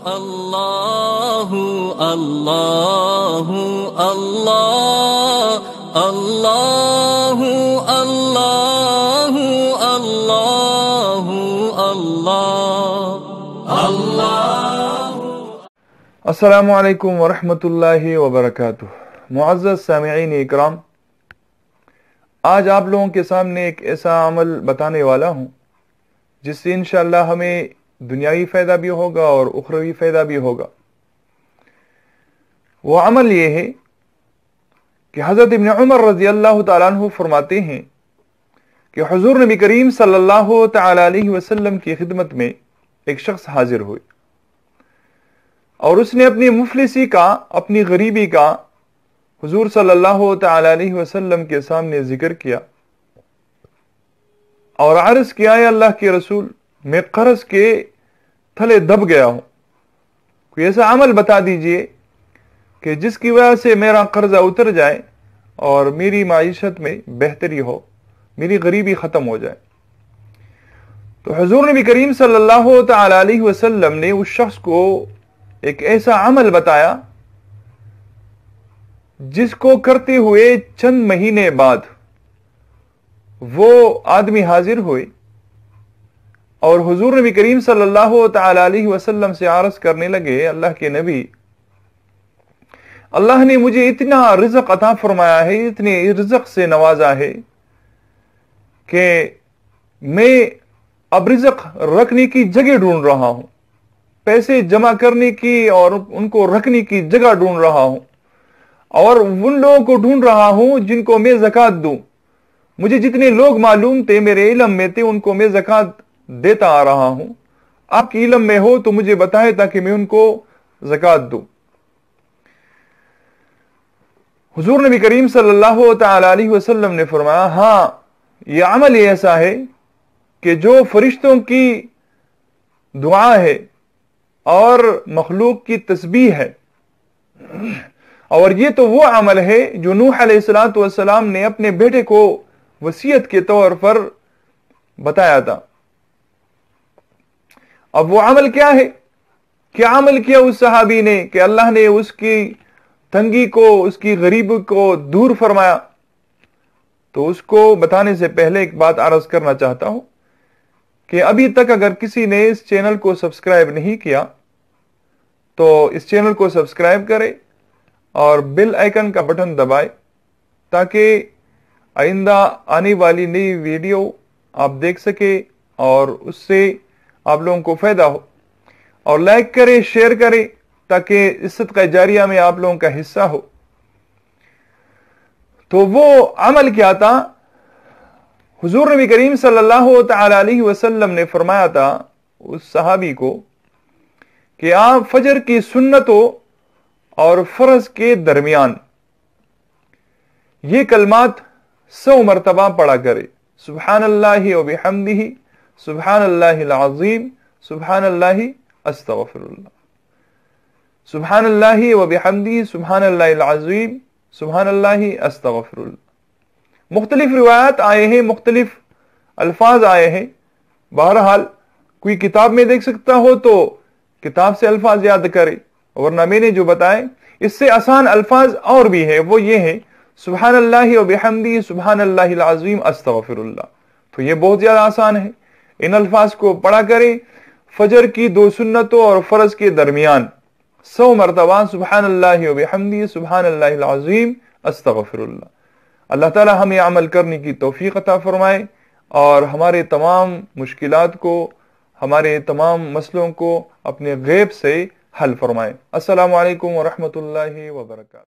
اللہ اللہ اللہ اللہ اللہ اللہ اللہ۔ السلام علیکم ورحمۃ اللہ وبرکاتہ۔ معزز سامعین اکرام، آج آپ لوگوں کے سامنے ایک ایسا عمل بتانے والا ہوں جس سے انشاءاللہ ہمیں دنیاوی فائدہ بھی ہوگا اور اخروی فائدہ بھی ہوگا۔ وہ عمل یہ ہے کہ حضرت ابن عمر رضی اللہ تعالیٰ عنہ فرماتے ہیں کہ حضور نبی کریم صلی اللہ تعالی علیہ وسلم کی خدمت میں ایک شخص حاضر ہوئے اور اس نے اپنی مفلسی کا، اپنی غریبی کا حضور صلی اللہ تعالی علیہ وسلم کے سامنے ذکر کیا اور عرض کیا، اے اللہ کے رسول، میں قرض کے تھلے دب گیا ہوں، کوئی ایسا عمل بتا دیجئے کہ جس کی وجہ سے میرا قرضہ اتر جائے اور میری معیشت میں بہتری ہو، میری غریبی ختم ہو جائے۔ تو حضور نبی کریم صلی اللہ تعالی علیہ وسلم نے اس شخص کو ایک ایسا عمل بتایا جس کو کرتے ہوئے چند مہینے بعد وہ آدمی حاضر ہوئے اور حضور نبی کریم صلی اللہ تعالی علیہ وسلم سے عرض کرنے لگے، اللہ کے نبی، اللہ نے مجھے اتنا رزق عطا فرمایا ہے، اتنے رزق سے نوازا ہے کہ میں اب رزق رکھنے کی جگہ ڈھونڈ رہا ہوں، پیسے جمع کرنے کی اور ان کو رکھنے کی جگہ ڈھونڈ رہا ہوں، اور ان لوگوں کو ڈھونڈ رہا ہوں جن کو میں زکوٰۃ دوں۔ مجھے جتنے لوگ معلوم تھے، میرے علم میں تھے، ان کو میں زکوٰۃ دیتا آ رہا ہوں۔ آپ کی علم میں ہو تو مجھے بتائے تاکہ میں ان کو زکوٰۃ دوں۔ حضور نبی کریم صلی اللہ تعالی علیہ وسلم نے فرمایا، ہاں، یہ عمل ایسا ہے کہ جو فرشتوں کی دعا ہے اور مخلوق کی تسبیح ہے، اور یہ تو وہ عمل ہے جو نوح علیہ السلام نے اپنے بیٹے کو وصیت کے طور پر بتایا تھا۔ اب وہ عمل کیا ہے؟ کیا عمل کیا اس صحابی نے کہ اللہ نے اس کی تنگی کو، اس کی غریبی کو دور فرمایا؟ تو اس کو بتانے سے پہلے ایک بات عرض کرنا چاہتا ہوں کہ ابھی تک اگر کسی نے اس چینل کو سبسکرائب نہیں کیا تو اس چینل کو سبسکرائب کرے اور بیل آئیکن کا بٹن دبائے تاکہ آئندہ آنے والی نئی ویڈیو آپ دیکھ سکے اور اس سے آپ لوگوں کو فائدہ ہو، اور لائک کرے، شیئر کرے تاکہ اس صدقہ جاریہ میں آپ لوگوں کا حصہ ہو۔ تو وہ عمل کیا تھا؟ حضور نبی کریم صلی اللہ تعالی علیہ وسلم نے فرمایا تھا اس صحابی کو کہ آپ فجر کی سنتوں اور فرض کے درمیان یہ کلمات 100 مرتبہ پڑھا کرے، سبحان اللہ و بحمدہ، سبحان اللہ العظیم، سبحان اللہ استغفر اللہ، سبحان اللہ و بحمدہ، سبحان اللہ العظیم، سبحان اللہ استغفر اللہ۔ مختلف روایات آئے ہیں، مختلف الفاظ آئے ہیں، بہرحال کوئی کتاب میں دیکھ سکتا ہو تو کتاب سے الفاظ یاد کرے، ورنہ میں نے جو بتائے اس سے آسان الفاظ اور بھی ہے، وہ یہ ہے سبحان اللہ و بحمدہ، سبحان اللہ العظیم، استغفر اللہ۔ تو یہ بہت زیادہ آسان ہے، ان الفاظ کو پڑھا کرے فجر کی 2 سنتوں اور فرض کے درمیان 100 مرتبہ سبحان اللہ و بحمدہ، سبحان اللہ العظیم، استغفر اللہ۔ اللہ تعالی ہمیں عمل کرنے کی توفیق عطا فرمائے اور ہمارے تمام مشکلات کو، ہمارے تمام مسئلوں کو اپنے غیب سے حل فرمائے۔ السلام علیکم ورحمۃ اللہ وبرکاتہ۔